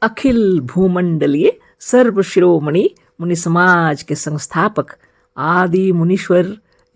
अखिल भूमंडलीय सर्व शिरोमणि मुनि समाज के संस्थापक आदि मुनीश्वर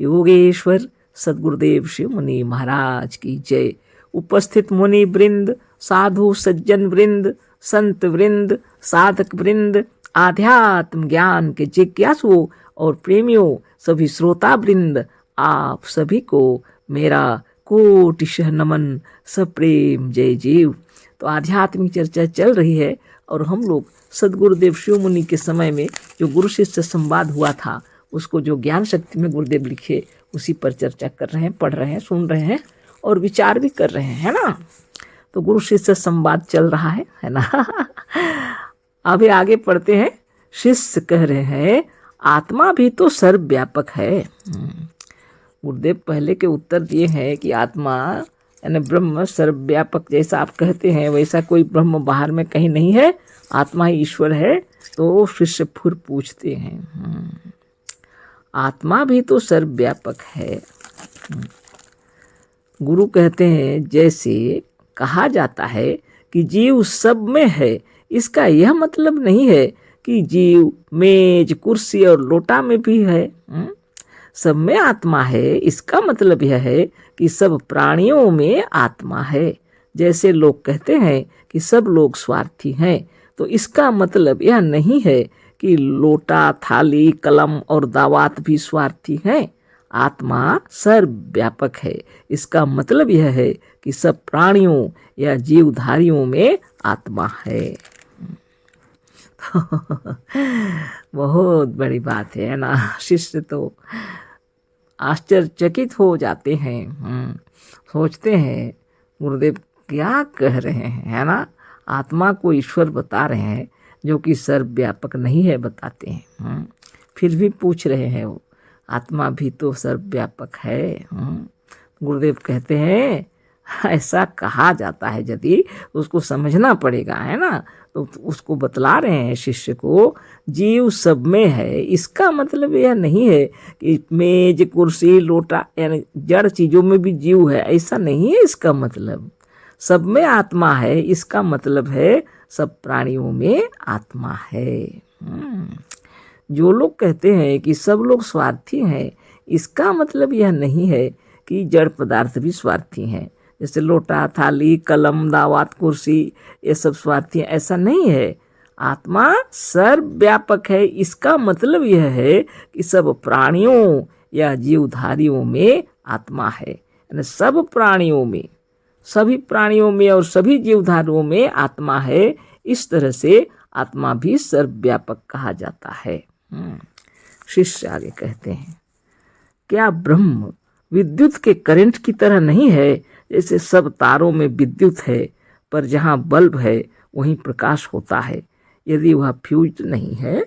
योगेश्वर सदगुरुदेव शिव मुनि महाराज की जय। उपस्थित मुनि वृंद, साधु सज्जन वृंद, संत वृंद, साधक वृंद, आध्यात्म ज्ञान के जिज्ञासुओं और प्रेमियों, सभी श्रोता वृंद, आप सभी को मेरा कोटिशः नमन, सप्रेम जय जीव। तो आध्यात्मिक चर्चा चल रही है और हम लोग सदगुरुदेव शिव मुनि के समय में जो गुरु शिष्य संवाद हुआ था, उसको जो ज्ञान शक्ति में गुरुदेव लिखे, उसी पर चर्चा कर रहे हैं, पढ़ रहे हैं, सुन रहे हैं और विचार भी कर रहे हैं, है ना। तो गुरु शिष्य संवाद चल रहा है ना। अभी आगे पढ़ते हैं। शिष्य कह रहे हैं आत्मा भी तो सर्वव्यापक है। गुरुदेव पहले के उत्तर दिए हैं कि आत्मा यानी ब्रह्म सर्वव्यापक, जैसा आप कहते हैं वैसा कोई ब्रह्म बाहर में कहीं नहीं है, आत्मा ही ईश्वर है। तो शिष्य फिर पूछते हैं आत्मा भी तो सर्वव्यापक है। गुरु कहते हैं जैसे कहा जाता है कि जीव सब में है, इसका यह मतलब नहीं है कि जीव मेज कुर्सी और लोटा में भी है। सब में आत्मा है, इसका मतलब यह है कि सब प्राणियों में आत्मा है। जैसे लोग कहते हैं कि सब लोग स्वार्थी हैं, तो इसका मतलब यह नहीं है कि लोटा, थाली, कलम और दावात भी स्वार्थी हैं। आत्मा सर्वव्यापक है, इसका मतलब यह है कि सब प्राणियों या जीवधारियों में आत्मा है। बहुत बड़ी बात है ना। शिष्य तो आश्चर्यचकित हो जाते हैं, सोचते हैं गुरुदेव क्या कह रहे हैं, है ना। आत्मा को ईश्वर बता रहे हैं जो कि सर्वव्यापक नहीं है, बताते हैं। फिर भी पूछ रहे हैं वो आत्मा भी तो सर्वव्यापक है। गुरुदेव कहते हैं ऐसा कहा जाता है, यदि उसको समझना पड़ेगा, है ना। तो उसको बतला रहे हैं शिष्य को जीव सब में है, इसका मतलब यह नहीं है कि मेज कुर्सी लोटा यानी जड़ चीज़ों में भी जीव है, ऐसा नहीं है। इसका मतलब सब में आत्मा है, इसका मतलब है सब प्राणियों में आत्मा है। जो लोग कहते हैं कि सब लोग स्वार्थी हैं, इसका मतलब यह नहीं है कि जड़ पदार्थ भी स्वार्थी हैं। जैसे लोटा, थाली, कलम, दावात, कुर्सी, ये सब स्वार्थी हैं, ऐसा नहीं है। आत्मा सर्वव्यापक है, इसका मतलब यह है कि सब प्राणियों या जीवधारियों में आत्मा है। यानी सब प्राणियों में, सभी प्राणियों में और सभी जीवधारियों में आत्मा है। इस तरह से आत्मा भी सर्वव्यापक कहा जाता है। शिष्य आगे कहते हैं क्या ब्रह्म विद्युत के करंट की तरह नहीं है? जैसे सब तारों में विद्युत है, पर जहाँ बल्ब है वहीं प्रकाश होता है, यदि वह फ्यूज नहीं है।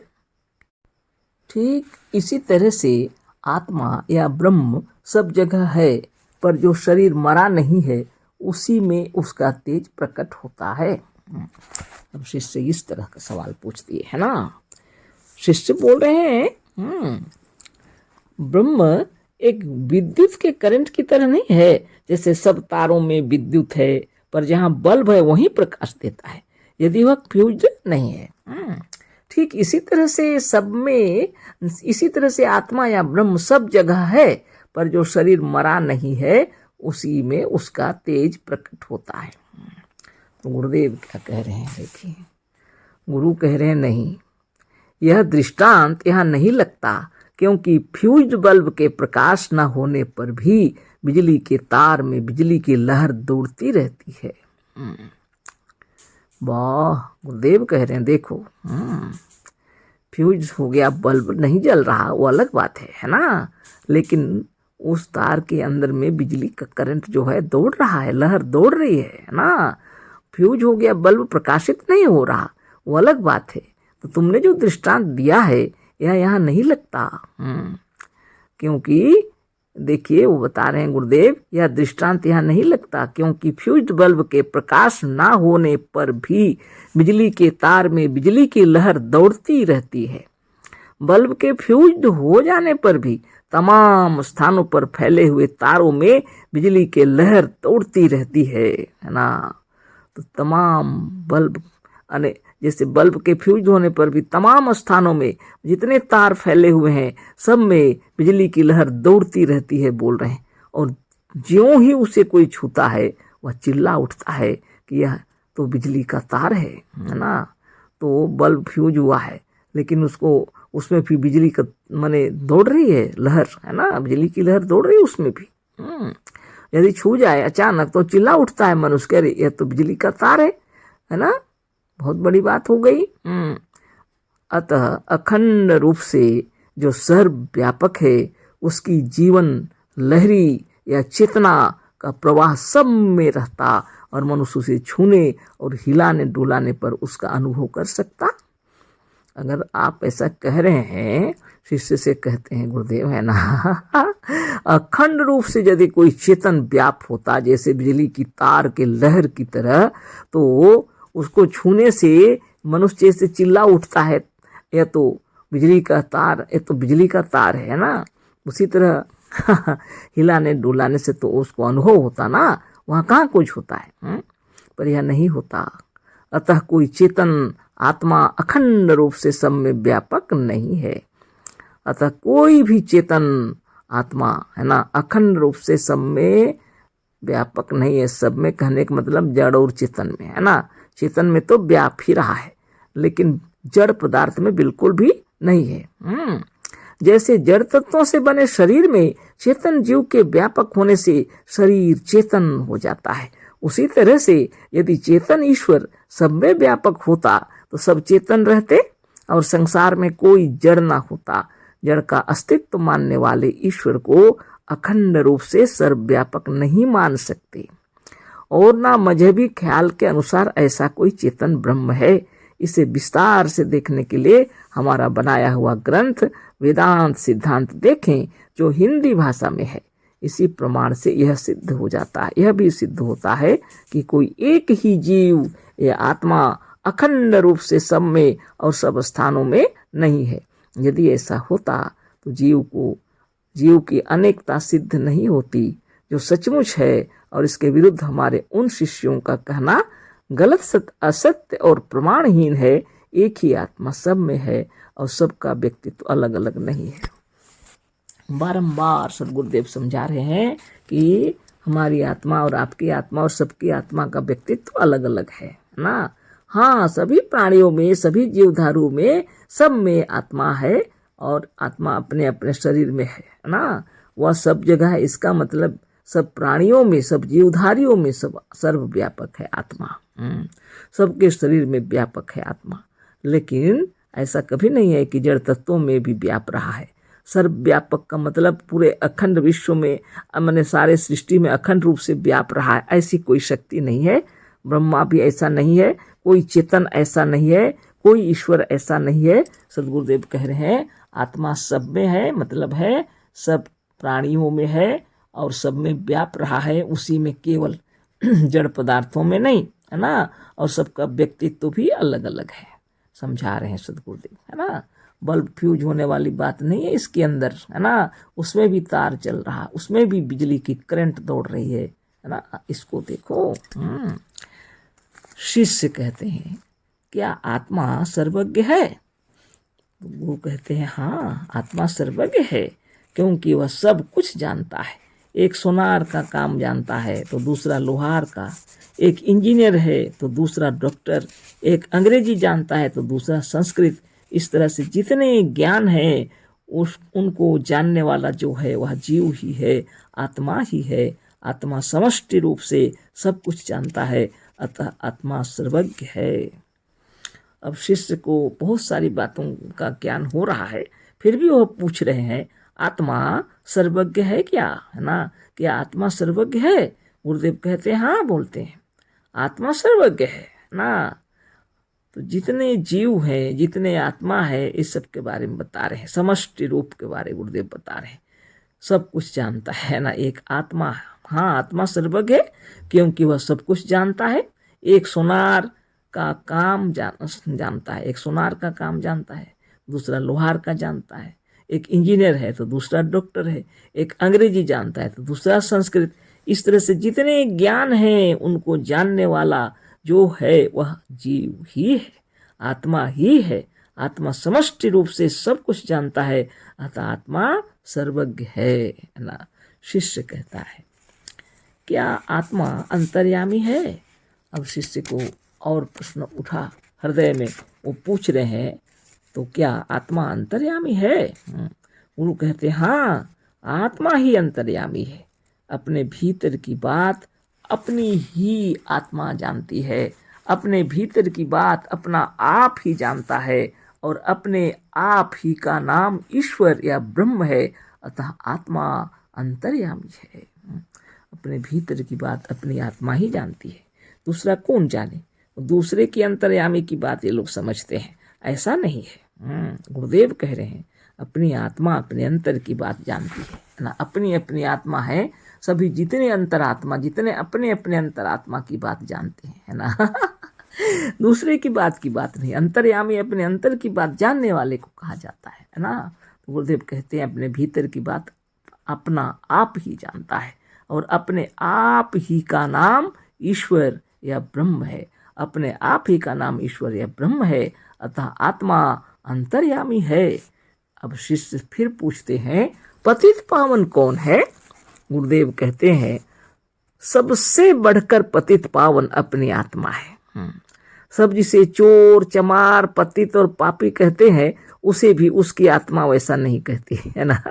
ठीक इसी तरह से आत्मा या ब्रह्म सब जगह है, पर जो शरीर मरा नहीं है उसी में उसका तेज प्रकट होता है। अब शिष्य इस तरह का सवाल पूछ दिए, है ना। शिष्य बोल रहे हैं ब्रह्म एक विद्युत के करंट की तरह नहीं है, जैसे सब तारों में विद्युत है, पर जहाँ बल्ब है वहीं प्रकाश देता है, यदि वह फ्यूज नहीं है। ठीक इसी तरह से सब में, इसी तरह से आत्मा या ब्रह्म सब जगह है, पर जो शरीर मरा नहीं है उसी में उसका तेज प्रकट होता है। तो गुरुदेव क्या कह रहे हैं, देखिए गुरु कह रहे हैं नहीं, यह दृष्टांत यहाँ नहीं लगता, क्योंकि फ्यूज बल्ब के प्रकाश न होने पर भी बिजली के तार में बिजली की लहर दौड़ती रहती है। वाह, गुरुदेव कह रहे हैं देखो, फ्यूज हो गया, बल्ब नहीं जल रहा, वो अलग बात है ना, लेकिन उस तार के अंदर में बिजली का करंट जो है दौड़ रहा है, लहर दौड़ रही है ना। फ्यूज हो गया, बल्ब प्रकाशित नहीं हो रहा, वो अलग बात है। तो तुमने जो दृष्टांत दिया है यह यहाँ नहीं लगता, क्योंकि देखिए वो बता रहे हैं गुरुदेव, यह दृष्टांत यहाँ नहीं लगता, क्योंकि फ्यूज बल्ब के प्रकाश ना होने पर भी बिजली के तार में बिजली की लहर दौड़ती रहती है। बल्ब के फ्यूज हो जाने पर भी तमाम स्थानों पर फैले हुए तारों में बिजली की लहर दौड़ती रहती है ना। तो तमाम बल्ब अने जैसे बल्ब के फ्यूज होने पर भी तमाम स्थानों में जितने तार फैले हुए हैं सब में बिजली की लहर दौड़ती रहती है, बोल रहे हैं। और ज्यों ही उसे कोई छूता है वह चिल्ला उठता है कि यह तो बिजली का तार है ना। तो बल्ब फ्यूज हुआ है लेकिन उसको उसमें भी बिजली का माने दौड़ रही है लहर, है ना, बिजली की लहर दौड़ रही है उसमें भी। यदि छू जाए अचानक तो चिल्ला उठता है मनुष्य, कह रही यह तो बिजली का तार है ना, बहुत बड़ी बात हो गई। अतः अखंड रूप से जो सर्वव्यापक है उसकी जीवन लहरी या चेतना का प्रवाह सब में रहता और मनुष्य उसे छूने और हिलाने डुलाने पर उसका अनुभव कर सकता। अगर आप ऐसा कह रहे हैं, शिष्य से कहते हैं गुरुदेव, है ना, अखंड रूप से यदि कोई चेतन व्याप होता जैसे बिजली की तार के लहर की तरह, तो उसको छूने से मनुष्य जैसे चिल्ला उठता है, यह तो बिजली का तार, यह तो बिजली का तार है ना, उसी तरह हिलाने डुलाने से तो उसको अनुभव होता ना, वहाँ कहाँ कुछ होता है। पर यह नहीं होता। अतः कोई चेतन आत्मा अखंड रूप से सब में व्यापक नहीं है। अतः कोई भी चेतन आत्मा, है ना, अखंड रूप से सब में व्यापक नहीं है। सब में कहने का मतलब जड़ और चेतन में, है ना। चेतन में तो व्याप ही रहा है लेकिन जड़ पदार्थ में बिल्कुल भी नहीं है। जैसे जड़ तत्वों से बने शरीर में चेतन जीव के व्यापक होने से शरीर चेतन हो जाता है, उसी तरह से यदि चेतन ईश्वर सब में व्यापक होता तो सब चेतन रहते और संसार में कोई जड़ ना होता। जड़ का अस्तित्व मानने वाले ईश्वर को अखंड रूप से सर्वव्यापक नहीं मान सकते और ना मजहबी ख्याल के अनुसार ऐसा कोई चेतन ब्रह्म है। इसे विस्तार से देखने के लिए हमारा बनाया हुआ ग्रंथ वेदांत सिद्धांत देखें जो हिंदी भाषा में है। इसी प्रमाण से यह सिद्ध हो जाता है, यह भी सिद्ध होता है कि कोई एक ही जीव या आत्मा अखंड रूप से सब में और सब स्थानों में नहीं है। यदि ऐसा होता तो जीव की अनेकता सिद्ध नहीं होती जो सचमुच है, और इसके विरुद्ध हमारे उन शिष्यों का कहना गलत असत्य और प्रमाणहीन है। एक ही आत्मा सब में है और सबका व्यक्तित्व अलग अलग नहीं है। बारंबार सदगुरुदेव समझा रहे हैं कि हमारी आत्मा और आपकी आत्मा और सबकी आत्मा का व्यक्तित्व अलग अलग है ना। हाँ, सभी प्राणियों में, सभी जीवधारुओं में, सब में आत्मा है और आत्मा अपने अपने शरीर में है ना। वह सब जगह है, इसका मतलब सब प्राणियों में, सब जीवधारियों में सब सर्वव्यापक है आत्मा। सबके शरीर में व्यापक है आत्मा। लेकिन ऐसा कभी नहीं है कि जड़ तत्वों में भी व्याप रहा है। सर्वव्यापक का मतलब पूरे अखंड विश्व में, मैंने सारे सृष्टि में अखंड रूप से व्याप रहा है, ऐसी कोई शक्ति नहीं है। ब्रह्मा भी ऐसा नहीं है, कोई चेतन ऐसा नहीं है, कोई ईश्वर ऐसा नहीं है। सदगुरुदेव कह रहे हैं आत्मा सब में है, मतलब है सब प्राणियों में है और सब में व्याप रहा है, उसी में, केवल जड़ पदार्थों में नहीं, है ना। और सबका व्यक्तित्व भी अलग अलग है, समझा रहे हैं सदगुरुदेव, है ना। बल्ब फ्यूज होने वाली बात नहीं है इसके अंदर, है ना। उसमें भी तार चल रहा, उसमें भी बिजली की करंट दौड़ रही है ना। इसको देखो। शिष्य कहते हैं क्या आत्मा सर्वज्ञ है? वो कहते हैं हाँ, आत्मा सर्वज्ञ है क्योंकि वह सब कुछ जानता है। एक सोनार का काम जानता है तो दूसरा लोहार का, एक इंजीनियर है तो दूसरा डॉक्टर, एक अंग्रेजी जानता है तो दूसरा संस्कृत। इस तरह से जितने ज्ञान है उनको जानने वाला जो है वह जीव ही है, आत्मा ही है। आत्मा समष्टि रूप से सब कुछ जानता है, अतः आत्मा सर्वज्ञ है। अब शिष्य को बहुत सारी बातों का ज्ञान हो रहा है, फिर भी वो पूछ रहे हैं आत्मा सर्वज्ञ है क्या, है ना। क्या आत्मा सर्वज्ञ है? गुरुदेव कहते हैं हाँ, बोलते हैं आत्मा सर्वज्ञ है ना। तो जितने जीव हैं, जितने आत्मा है, इस सब के बारे में बता रहे हैं, समष्टि रूप के बारे में गुरुदेव बता रहे हैं। सब कुछ जानता है ना एक आत्मा। हाँ, आत्मा सर्वज्ञ है क्योंकि वह सब कुछ जानता है। एक सोनार का काम जानता है, एक सोनार का काम जानता है, दूसरा लोहार का जानता है। एक इंजीनियर है तो दूसरा डॉक्टर है, एक अंग्रेजी जानता है तो दूसरा संस्कृत। इस तरह से जितने ज्ञान हैं उनको जानने वाला जो है वह जीव ही है, आत्मा ही है। आत्मा समष्टि रूप से सब कुछ जानता है, अतः आत्मा सर्वज्ञ है ना। शिष्य कहता है क्या आत्मा अंतर्यामी है? अब शिष्य को और प्रश्न उठा हृदय में, वो पूछ रहे हैं तो क्या आत्मा अंतर्यामी है? गुरु कहते हाँ, आत्मा ही अंतर्यामी है। अपने भीतर की बात अपनी ही आत्मा जानती है, अपने भीतर की बात अपना आप ही जानता है, और अपने आप ही का नाम ईश्वर या ब्रह्म है, अतः आत्मा अंतर्यामी है। अपने भीतर की बात अपनी आत्मा ही जानती है, दूसरा कौन जाने। दूसरे की अंतर्यामी की बात ये लोग समझते हैं, ऐसा नहीं है। गुरुदेव कह रहे हैं अपनी आत्मा अपने अंतर की बात जानती है ना। अपनी अपनी आत्मा है, सभी जितने अंतरात्मा जितने अपने अपने अंतरात्मा की बात जानते हैं, है ना। दूसरे की बात नहीं, अंतर्यामी अपने अंतर की बात जानने वाले को कहा जाता है ना। तो गुरुदेव कहते हैं अपने भीतर की बात अपना आप ही जानता है, और अपने आप ही का नाम ईश्वर या ब्रह्म है। अपने आप ही का नाम ईश्वर या ब्रह्म है, अतः आत्मा अंतर्यामी है। अब शिष्य फिर पूछते हैं पतित पावन कौन है? गुरुदेव कहते हैं सबसे बढ़कर पतित पावन अपनी आत्मा है। सब जिसे चोर चमार पतित और पापी कहते हैं, उसे भी उसकी आत्मा वैसा नहीं कहती है ना।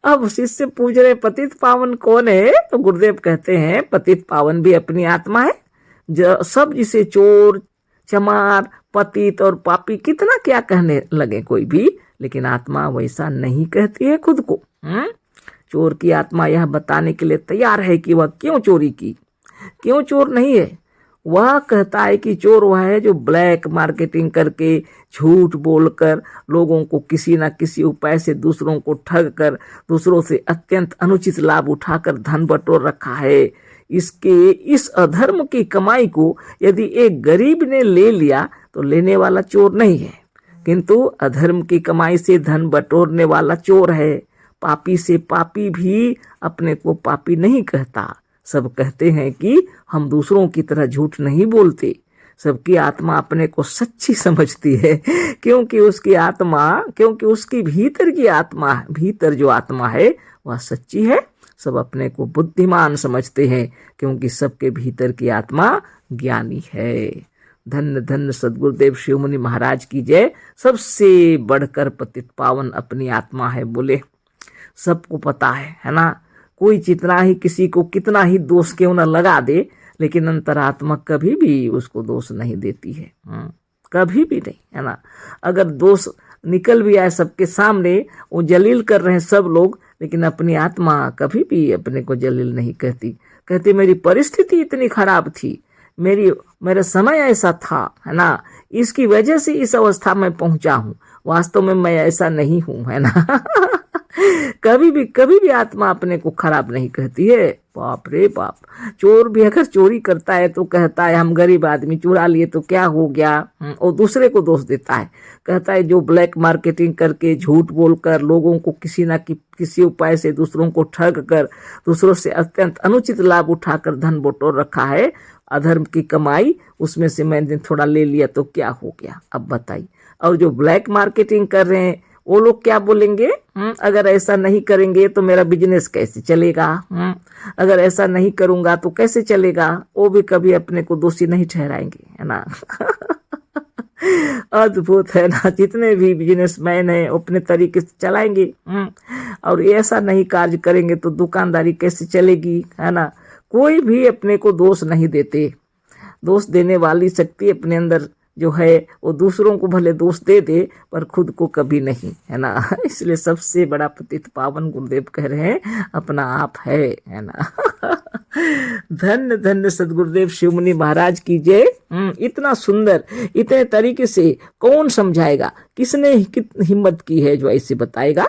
अब शिष्य पूछ रहे पतित पावन कौन है? तो गुरुदेव कहते हैं पतित पावन भी अपनी आत्मा है। जो सब जिसे चोर चमार पतित और पापी कितना क्या कहने लगे कोई भी, लेकिन आत्मा वैसा नहीं कहती है खुद को। चोर की आत्मा यह बताने के लिए तैयार है कि वह क्यों चोरी की, क्यों चोर नहीं है। वह कहता है कि चोर वह है जो ब्लैक मार्केटिंग करके झूठ बोलकर लोगों को किसी न किसी उपाय से दूसरों को ठग कर दूसरों से अत्यंत अनुचित लाभ उठाकर धन बटोर रखा है। इस अधर्म की कमाई को यदि एक गरीब ने ले लिया तो लेने वाला चोर नहीं है, किंतु अधर्म की कमाई से धन बटोरने वाला चोर है। पापी से पापी भी अपने को पापी नहीं कहता। सब कहते हैं कि हम दूसरों की तरह झूठ नहीं बोलते। सबकी आत्मा अपने को सच्ची समझती है, क्योंकि उसकी भीतर की आत्मा, भीतर जो आत्मा है वह सच्ची है। सब अपने को बुद्धिमान समझते हैं, क्योंकि सबके भीतर की आत्मा ज्ञानी है। धन्य धन्य सद्गुरुदेव शिवमुनि महाराज की जय। सबसे बढ़कर पतित पावन अपनी आत्मा है बोले। सबको पता है ना। कोई जितना ही किसी को कितना ही दोष क्यों न लगा दे, लेकिन अंतरात्मा कभी भी उसको दोष नहीं देती है, कभी भी नहीं, है ना। अगर दोष निकल भी आए सबके सामने, वो जलील कर रहे हैं सब लोग, लेकिन अपनी आत्मा कभी भी अपने को जलील नहीं कहती मेरी परिस्थिति इतनी खराब थी, मेरा समय ऐसा था, है ना, इसकी वजह से इस अवस्था में पहुंचा हूँ, वास्तव में मैं ऐसा नहीं हूँ, है ना। कभी भी आत्मा अपने को खराब नहीं कहती है। बाप रे बाप। चोर भी अगर चोरी करता है तो कहता है हम गरीब आदमी चुरा लिए तो क्या हो गया, और दूसरे को दोष देता है। कहता है जो ब्लैक मार्केटिंग करके झूठ बोलकर लोगों को किसी न किसी उपाय से दूसरों को ठग कर दूसरों से अत्यंत अनुचित लाभ उठाकर धन बटोर रखा है, अधर्म की कमाई, उसमें से मैंने थोड़ा ले लिया तो क्या हो गया। अब बताइए। और जो ब्लैक मार्केटिंग कर रहे हैं वो लोग क्या बोलेंगे, अगर ऐसा नहीं करेंगे तो मेरा बिजनेस कैसे चलेगा, अगर ऐसा नहीं करूंगा तो कैसे चलेगा। वो भी कभी अपने को दोषी नहीं ठहराएंगे, है ना। अद्भुत है ना। जितने भी बिजनेसमैन हैं अपने तरीके से चलाएंगे, और ऐसा नहीं कार्य करेंगे तो दुकानदारी कैसे चलेगी, है ना। कोई भी अपने को दोष नहीं देते। दोष देने वाली शक्ति अपने अंदर जो है वो दूसरों को भले दोष दे दे पर खुद को कभी नहीं, है ना। इसलिए सबसे बड़ा पतित पावन गुरुदेव कह रहे हैं अपना आप है ना। धन्य धन्य सद्गुरुदेव शिवमुनि महाराज की जय। इतना सुंदर, इतने तरीके से कौन समझाएगा, किसने हिम्मत की है जो ऐसे बताएगा।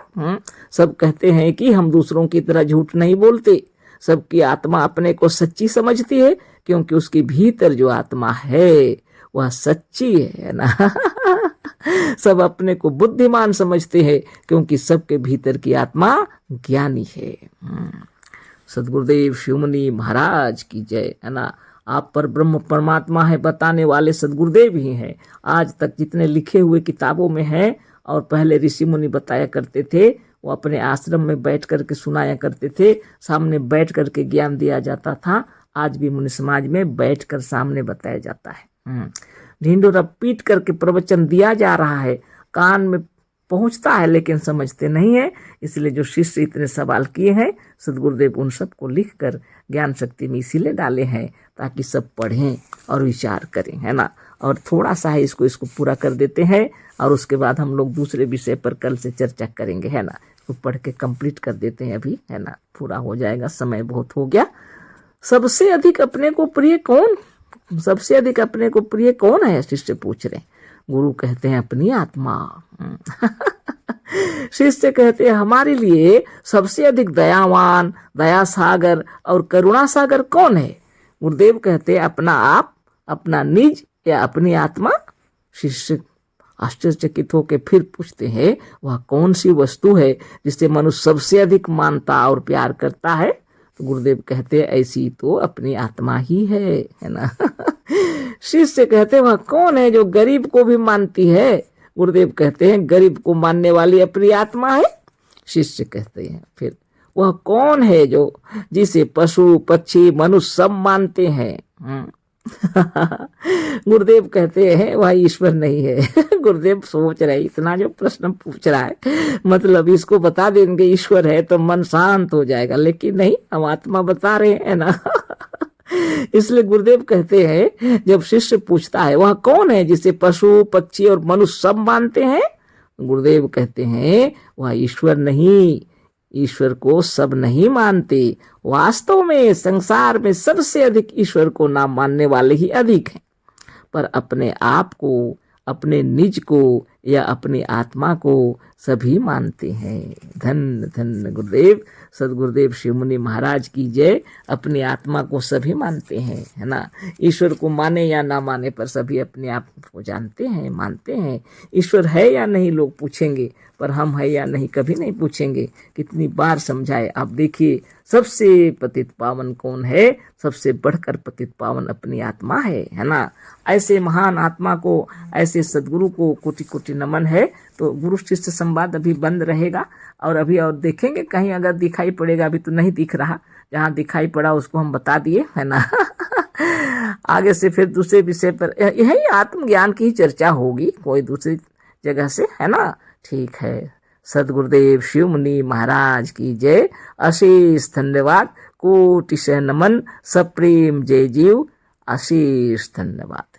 सब कहते हैं कि हम दूसरों की तरह झूठ नहीं बोलते। सबकी आत्मा अपने को सच्ची समझती है, क्योंकि उसके भीतर जो आत्मा है वह सच्ची है ना। सब अपने को बुद्धिमान समझते हैं, क्योंकि सबके भीतर की आत्मा ज्ञानी है। सद्गुरुदेव शिवमुनि महाराज की जय, है ना। आप पर ब्रह्म परमात्मा है बताने वाले सदगुरुदेव ही हैं। आज तक जितने लिखे हुए किताबों में हैं और पहले ऋषि मुनि बताया करते थे, वो अपने आश्रम में बैठ करके सुनाया करते थे, सामने बैठ करके ज्ञान दिया जाता था। आज भी मुनि समाज में बैठ कर सामने बताया जाता है। ढिंढोरा पीट करके प्रवचन दिया जा रहा है, कान में पहुंचता है लेकिन समझते नहीं है। इसलिए जो शिष्य इतने सवाल किए हैं, सदगुरुदेव उन सबको लिख कर ज्ञान शक्ति में इसीलिए डाले हैं ताकि सब पढ़ें और विचार करें, है ना। और थोड़ा सा है इसको पूरा कर देते हैं और उसके बाद हम लोग दूसरे विषय पर कल से चर्चा करेंगे, है ना। इसको पढ़ के कंप्लीट कर देते हैं अभी, है ना, पूरा हो जाएगा, समय बहुत हो गया। सबसे अधिक अपने को प्रिय कौन, सबसे अधिक अपने को प्रिय कौन है, शिष्य पूछ रहे हैं। गुरु कहते हैं अपनी आत्मा। शिष्य कहते हैं हमारे लिए सबसे अधिक दयावान, दया सागर और करुणा सागर कौन है। गुरुदेव कहते हैं अपना आप, अपना निज या अपनी आत्मा। शिष्य आश्चर्यचकित होकर फिर पूछते हैं वह कौन सी वस्तु है जिसे मनुष्य सबसे अधिक मानता और प्यार करता है। तो गुरुदेव कहते हैं ऐसी तो अपनी आत्मा ही है ना। शिष्य कहते हैं वह कौन है जो गरीब को भी मानती है। गुरुदेव कहते हैं गरीब को मानने वाली अपनी आत्मा है। शिष्य कहते हैं फिर वह कौन है जो जिसे पशु पक्षी मनुष्य सब मानते हैं। गुरुदेव कहते हैं वह ईश्वर नहीं है। गुरुदेव सोच रहे इतना जो प्रश्न पूछ रहा है, मतलब इसको बता देंगे ईश्वर है तो मन शांत हो जाएगा, लेकिन नहीं, हम आत्मा बता रहे हैं ना। इसलिए गुरुदेव कहते हैं जब शिष्य पूछता है वह कौन है जिसे पशु पक्षी और मनुष्य सब मानते हैं, गुरुदेव कहते हैं वह ईश्वर नहीं, ईश्वर को सब नहीं मानते। वास्तव में संसार में सबसे अधिक ईश्वर को ना मानने वाले ही अधिक हैं, पर अपने आप को, अपने निज को या अपनी आत्मा को सभी मानते हैं। धन धन गुरुदेव, सदगुरुदेव शिव मुनि महाराज की जय। अपनी आत्मा को सभी मानते हैं, है ना। ईश्वर को माने या ना माने पर सभी अपने आप को जानते हैं, मानते हैं। ईश्वर है या नहीं लोग पूछेंगे, पर हम है या नहीं कभी नहीं पूछेंगे। कितनी बार समझाए। आप देखिए सबसे पतित पावन कौन है, सबसे बढ़कर पतित पावन अपनी आत्मा है ना। ऐसे महान आत्मा को, ऐसे सदगुरु को कोटि कोटि नमन है। तो गुरु शिष्य संवाद अभी बंद रहेगा और अभी और देखेंगे कहीं अगर दिखाई पड़ेगा, अभी तो नहीं दिख रहा, जहाँ दिखाई पड़ा उसको हम बता दिए, है ना। आगे से फिर दूसरे विषय पर यही आत्मज्ञान की चर्चा होगी कोई दूसरी जगह से, है ना। ठीक है, सदगुरुदेव शिव मुनि महाराज की जय। अशेष धन्यवाद, कोटि से नमन, सप्रेम जय जीव, अशेष धन्यवाद।